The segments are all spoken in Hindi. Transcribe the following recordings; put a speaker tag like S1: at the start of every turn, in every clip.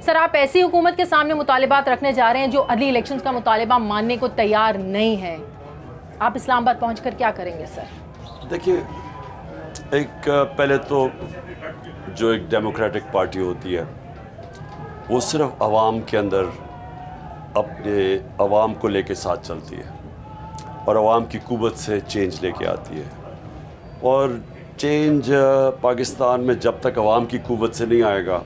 S1: सर, आप ऐसी हुकूमत के सामने मुतालिबात रखने जा रहे हैं जो अर्ली इलेक्शंस का मुतालिबा मानने को तैयार नहीं है। आप इस्लामाबाद पहुंचकर क्या करेंगे सर?
S2: देखिए, एक पहले तो जो एक डेमोक्रेटिक पार्टी होती है वो सिर्फ आवाम के अंदर अपने आवाम को लेके साथ चलती है और आवाम की कुव्वत से चेंज लेके आती है। और चेंज पाकिस्तान में जब तक आवाम की कुव्वत से नहीं आएगा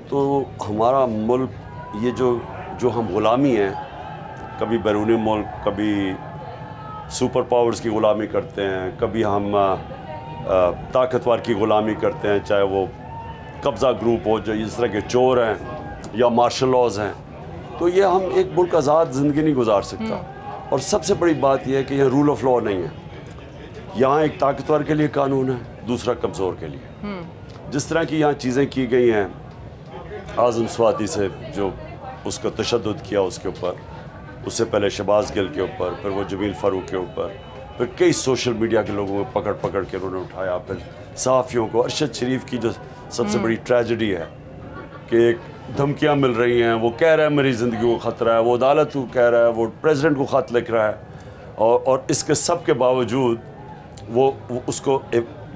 S2: तो हमारा मुल्क ये जो हम ग़ुलामी हैं, कभी बैरूनी मुल्क, कभी सुपर पावर्स की ग़ुलामी करते हैं, कभी हम ताकतवर की ग़ुलामी करते हैं, चाहे वो कब्ज़ा ग्रुप हो जो इस तरह के चोर हैं या मार्शल लॉज हैं, तो ये हम एक मुल्क आज़ाद ज़िंदगी नहीं गुजार सकता। और सबसे बड़ी बात यह है कि यहाँ रूल ऑफ लॉ नहीं है। यहाँ एक ताकतवर के लिए कानून है, दूसरा कमज़ोर के लिए। जिस तरह की यहाँ चीज़ें की गई हैं, आज़म स्वाति से जो उसका तशद्दुद किया उसके ऊपर, उससे पहले शहबाज गिल के ऊपर, फिर वो जमील फ़ारूक के ऊपर, फिर कई सोशल मीडिया के लोगों को पकड़ पकड़ के उन्होंने उठाया, फिर सहाफ़ियों को, अरशद शरीफ की जो सबसे बड़ी ट्रेजेडी है कि एक धमकियाँ मिल रही हैं, वो कह रहा है मेरी ज़िंदगी को ख़तरा है, वो अदालत को कह रहा है, वो प्रेसिडेंट को ख़त लिख रहा है, और इसके सब के बावजूद वो उसको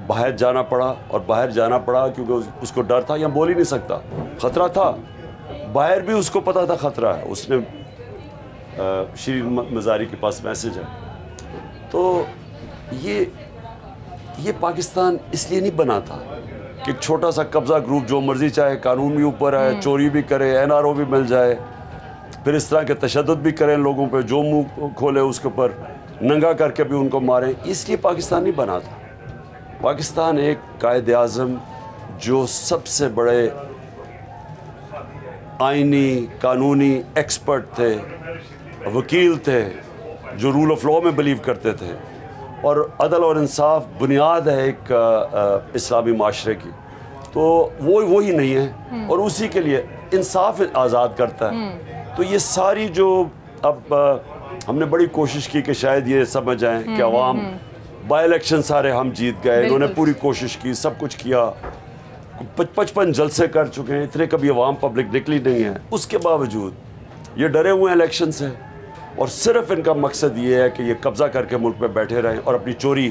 S2: बाहर जाना पड़ा। और बाहर जाना पड़ा क्योंकि उसको डर था, या बोल ही नहीं सकता, ख़तरा था, बाहर भी उसको पता था ख़तरा है। उसने शरीन मज़ारी के पास मैसेज है। तो ये पाकिस्तान इसलिए नहीं बना था कि एक छोटा सा कब्ज़ा ग्रुप जो मर्ज़ी चाहे कानून भी ऊपर आए, चोरी भी करे, NRO भी मिल जाए, फिर इस तरह के तशद्दुद भी करें लोगों पे, जो मुंह खोले उसके ऊपर नंगा करके भी उनको मारें। इसलिए पाकिस्तान नहीं बना था। पाकिस्तान एक कायद आज़म जो सबसे बड़े आइनी कानूनी एक्सपर्ट थे, वकील थे, जो रूल ऑफ लॉ में बिलीव करते थे, और अदल और इंसाफ बुनियाद है एक इस्लामी माशरे की, तो वो ही नहीं है, और उसी के लिए इंसाफ आज़ाद करता है। तो ये सारी जो अब हमने बड़ी कोशिश की कि शायद ये समझ आए कि अवाम बाई इलेक्शन सारे हम जीत गए, इन्होंने पूरी कोशिश की, सब कुछ किया, 55 जलसे कर चुके हैं, इतने कभी अवाम पब्लिक निकली नहीं है, उसके बावजूद ये डरे हुए हैं इलेक्शन से, और सिर्फ इनका मकसद ये है कि ये कब्ज़ा करके मुल्क में बैठे रहें और अपनी चोरी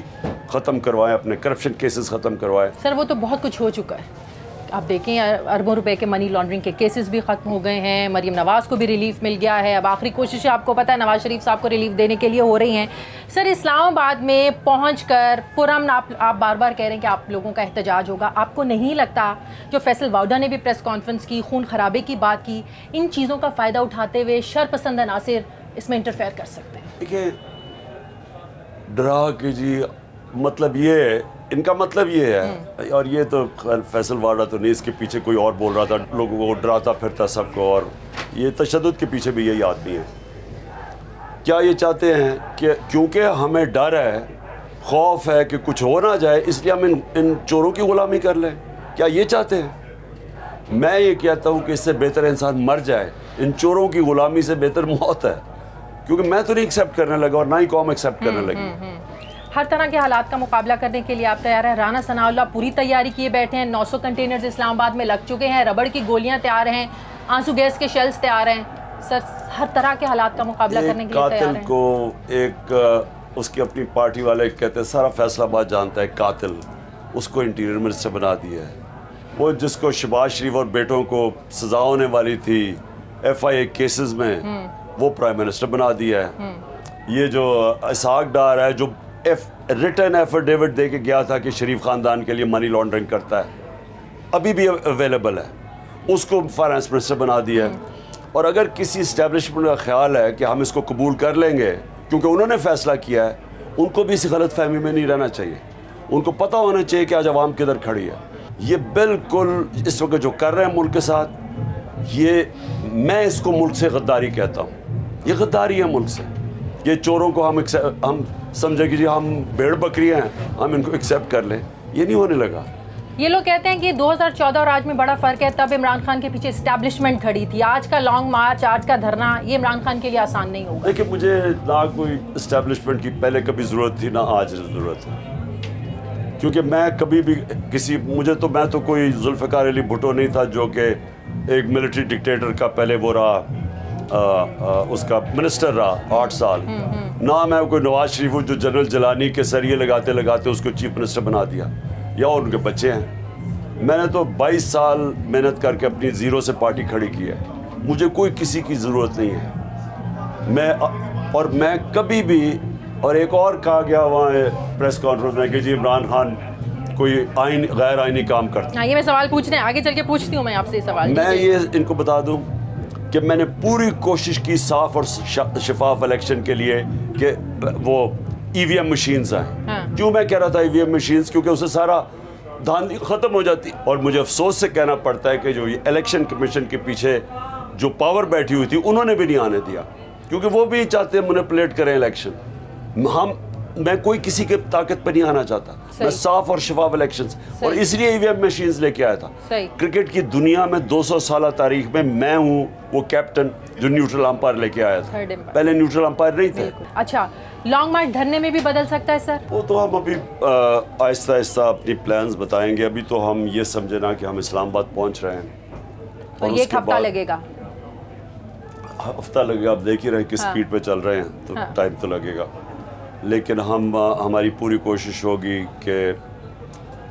S2: ख़त्म करवाएं, अपने करप्शन केसेस ख़त्म करवाएं।
S1: सर, वो तो बहुत कुछ हो चुका है। आप देखें, अरबों रुपए के मनी लॉन्ड्रिंग के केसेस भी ख़त्म हो गए हैं, मरीम नवाज़ को भी रिलीफ मिल गया है। अब आखिरी कोशिशें आपको पता है नवाज़ शरीफ साहब को रिलीफ देने के लिए हो रही हैं। सर, इस्लामाबाद में पहुंचकर पुरअमन आप बार बार कह रहे हैं कि आप लोगों का एहतजाज होगा। आपको नहीं लगता जो फैसल वाउडा ने भी प्रेस कॉन्फ्रेंस की, खून खराबे की बात की, इन चीज़ों का फ़ायदा उठाते हुए शरपसंद अनासिर इसमें इंटरफेयर कर सकते हैं?
S2: देखिए, डरा के जी मतलब ये है, इनका मतलब ये है, और ये तो फैसल वाडा तो नहीं, इसके पीछे कोई और बोल रहा था, लोगों को डराता फिरता सबको, और ये तशद्दुद के पीछे भी यही आदमी है। क्या ये चाहते हैं कि क्योंकि हमें डर है, खौफ है कि कुछ हो ना जाए, इसलिए हम इन चोरों की ग़ुलामी कर लें? क्या ये चाहते हैं? मैं ये कहता हूँ कि इससे बेहतर इंसान मर जाए, इन चोरों की ग़ुलामी से बेहतर मौत है, क्योंकि मैं तो नहीं एक्सेप्ट करने लगा और ना ही कौम एक्सेप्ट करने लगी।
S1: हर तरह के हालात का मुकाबला करने के लिए आप तैयार हैं? राना सनाउल्लाह पूरी तैयारी किए बैठे हैं, 900 कंटेनर्स इस्लामाबाद में लग चुके हैं, रबड़ की गोलियां तैयार हैं, आंसू गैस के शेल्स तैयार हैं। सर, हर तरह के हालात का मुकाबला करने के लिए तैयार हैं?
S2: कातिल को एक उसकी अपनी पार्टी वाले कहते हैं, सारा फैसलाबाद जानता है कातिल, उसको इंटीरियर मिनिस्टर बना दिया है। वो जिसको शहबाज शरीफ और बेटों को सजा होने वाली थी FIA केसेस में, वो प्राइम मिनिस्टर बना दिया है। ये जो इसाक डार है, जो रिटर्न एफिडेविट दे के गया था कि शरीफ ख़ानदान के लिए मनी लॉन्ड्रिंग करता है, अभी भी अवेलेबल है, उसको फाइनेंस मिनिस्टर बना दिया है। और अगर किसी इस्टेब्लिशमेंट का ख्याल है कि हम इसको कबूल कर लेंगे क्योंकि उन्होंने फ़ैसला किया है, उनको भी इसी गलत फहमी में नहीं रहना चाहिए। उनको पता होना चाहिए कि आज अवाम किधर खड़ी है। ये बिल्कुल इस वक्त जो कर रहे हैं मुल्क के साथ, ये मैं इसको मुल्क से गद्दारी कहता हूँ। ये गद्दारी है मुल्क से। ये चोरों को हम समझे कि जी हम भेड़ बकरियाँ हैं, हम इनको एक्सेप्ट कर लें, ये नहीं होने लगा।
S1: ये लोग कहते हैं कि 2014 और आज में बड़ा फ़र्क है, तब इमरान खान के पीछे इस्टेब्लिशमेंट खड़ी थी। आज का लॉन्ग मार्च, आज का धरना, ये इमरान खान के लिए आसान नहीं होगा।
S2: देखिए, मुझे ना कोई इस्टेब्लिशमेंट की पहले कभी ज़रूरत थी, ना आज ज़रूरत है, क्योंकि मैं कभी भी मैं तो कोई जुल्फ़िकार अली भुट्टो नहीं था जो कि एक मिलिट्री डिक्टेटर का पहले वो रहा, उसका मिनिस्टर रहा 8 साल। ना मैं कोई नवाज शरीफ हूँ जो जनरल जलानी के सरिये लगाते लगाते उसको चीफ मिनिस्टर बना दिया, या उनके बच्चे हैं। मैंने तो 22 साल मेहनत करके अपनी ज़ीरो से पार्टी खड़ी की है। मुझे कोई किसी की ज़रूरत नहीं है। मैं कभी भी, और एक और कहा गया वहाँ प्रेस कॉन्फ्रेंस में कि जी इमरान खान कोई गैर आइनी काम करता है।
S1: ये मैं सवाल पूछने आगे चल के पूछती हूँ मैं आपसे सवाल।
S2: मैं ये इनको बता दूँ कि मैंने पूरी कोशिश की साफ और शफाफ इलेक्शन के लिए कि वो ईवीएम मशीन्स आए।
S1: हाँ।
S2: क्यों मैं कह रहा था ईवीएम मशीन्स? क्योंकि उससे सारा धांधली ख़त्म हो जाती। और मुझे अफसोस से कहना पड़ता है कि जो ये इलेक्शन कमीशन के पीछे जो पावर बैठी हुई थी उन्होंने भी नहीं आने दिया, क्योंकि वो भी चाहते हैं मैनिपुलेट करें इलेक्शन। मैं कोई किसी के ताकत पर नहीं आना चाहता। मैं साफ और शफाफ इलेक्शंस, और इसलिए ईवीएम मशीन्स लेके आया था। क्रिकेट की दुनिया में 200 साल तारीख में मैं हूँ वो कैप्टन जो न्यूट्रल अंपायर लेके आया था। पहले न्यूट्रल अंपायर नहीं थे।
S1: अच्छा, लॉन्ग मार्च धरने में भी बदल सकता है सर? वो
S2: तो हम अभी आहिस्ता आहिस्ता अपनी प्लान्स बताएंगे। अभी तो हम ये समझे ना कि हम इस्लामाबाद पहुँच रहे हैं,
S1: और ये हफ्ता लगेगा।
S2: हफ्ता लगेगा, आप देख ही रहे किस स्पीड पे चल रहे हैं, तो टाइम तो लगेगा। लेकिन हमारी पूरी कोशिश होगी कि,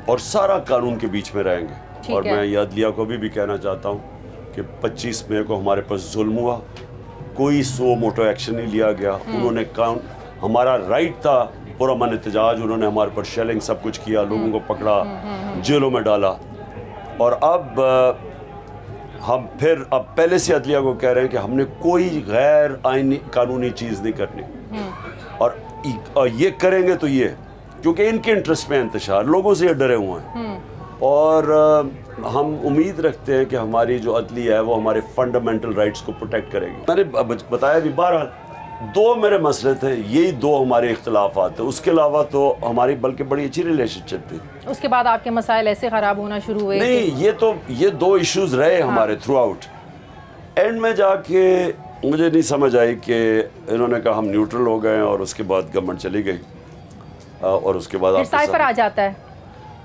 S2: और सारा कानून के बीच में रहेंगे। और मैं ये अदलिया को भी कहना चाहता हूँ कि 25 मई को हमारे पास जुल्म हुआ, कोई सो मोटो एक्शन नहीं लिया गया। उन्होंने हमारा राइट था पुरअमन एहतजाज, उन्होंने हमारे पर शेलिंग सब कुछ किया, लोगों को पकड़ा, जेलों में डाला। और अब हम फिर पहले से अदलिया को कह रहे हैं कि हमने कोई गैर आईनी कानूनी चीज़ नहीं करनी, और ये करेंगे तो ये, क्योंकि इनके इंटरेस्ट में इंतशार, लोगों से ये डरे हुए हैं। और हम उम्मीद रखते हैं कि हमारी जो अदलिया है वो हमारे फंडामेंटल राइट्स को प्रोटेक्ट करेगी। मैंने बताया भी, बहरहाल 2 मेरे मसले थे, यही 2 हमारे इख्तलाफात थे। उसके अलावा तो हमारी बल्कि बड़ी अच्छी रिलेशनशिप थी।
S1: उसके बाद आपके मसाइल ऐसे ख़राब होना शुरू हुए?
S2: नहीं, ये 2 इश्यूज रहे हमारे थ्रू आउट। एंड में जाके मुझे नहीं समझ आई कि इन्होंने कहा हम न्यूट्रल हो गए, और उसके बाद गवर्नमेंट चली गई, और उसके बाद
S1: साइफर आ जाता है।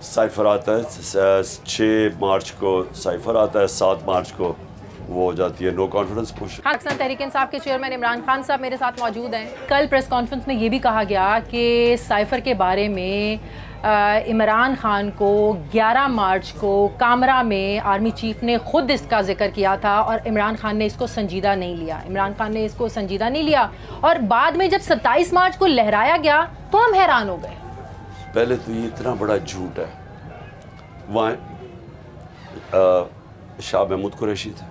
S2: साइफर आता है 6 मार्च को, साइफर आता है 7 मार्च को वो हो जाती है no confidence push.
S1: Pakistan Tehreek Insaf के चेयरमैन इमरान खान साहब मेरे साथ मौजूद हैं। कल प्रेस कॉन्फ्रेंस में ये भी कहा गया कि साइफर के बारे में इमरान खान को 11 मार्च को कामरा में आर्मी चीफ ने खुद इसका जिक्र किया था, और इमरान खान ने इसको संजीदा नहीं लिया। और बाद में जब 27 मार्च को लहराया गया तो हम हैरान हो गए।
S2: पहले तो ये इतना बड़ा झूठ है। वहाँ शाह महमूद कुरैशी थे,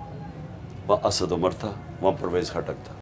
S2: वहाँ असद उमर था, वहाँ परवेज़ खटक था।